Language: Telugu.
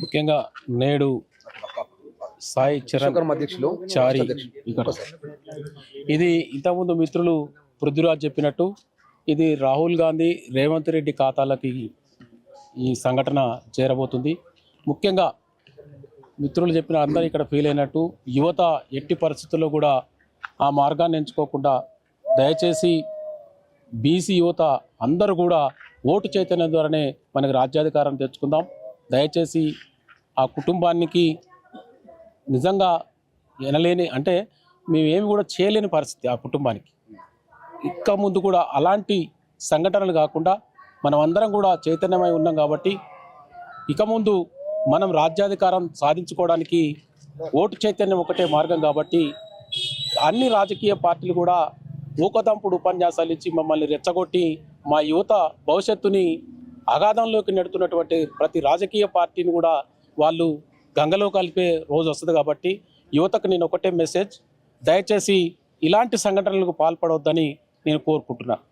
ముఖ్యంగా నేడు సాయి చరణ్ అధ్యక్షులు చారి ఇక్కడ ఇది ఇంతకుముందు మిత్రులు పృథ్వీరాజ్ చెప్పినట్టు ఇది రాహుల్ గాంధీ రేవంత్ రెడ్డి ఖాతాలకి ఈ సంఘటన చేరబోతుంది. ముఖ్యంగా మిత్రులు చెప్పిన అందరూ ఇక్కడ ఫీల్ అయినట్టు యువత ఎట్టి పరిస్థితుల్లో కూడా ఆ మార్గాన్ని ఎంచుకోకుండా దయచేసి బీసీ యువత అందరూ కూడా ఓటు చైతన్యం ద్వారానే మనకి రాజ్యాధికారం తెచ్చుకుందాం. దయచేసి ఆ కుటుంబానికి నిజంగా వినలేని అంటే మేమేమి కూడా చేయలేని పరిస్థితి ఆ కుటుంబానికి. ఇక ముందు కూడా అలాంటి సంఘటనలు కాకుండా మనం అందరం కూడా చైతన్యమై ఉన్నాం కాబట్టి ఇక ముందు మనం రాజ్యాధికారం సాధించుకోవడానికి ఓటు చైతన్యం ఒకటే మార్గం కాబట్టి అన్ని రాజకీయ పార్టీలు కూడా ఊకదంపుడు ఉపన్యాసాలు ఇచ్చి మమ్మల్ని రెచ్చగొట్టి మా యువత భవిష్యత్తుని అగాధంలోకి నెడుతున్నటువంటి ప్రతి రాజకీయ పార్టీని కూడా వాళ్ళు గంగలో కలిపే రోజు వస్తుంది కాబట్టి యువతకు నేను ఒకటే మెసేజ్, దయచేసి ఇలాంటి సంఘటనలకు పాల్పడవద్దని నేను కోరుకుంటున్నాను.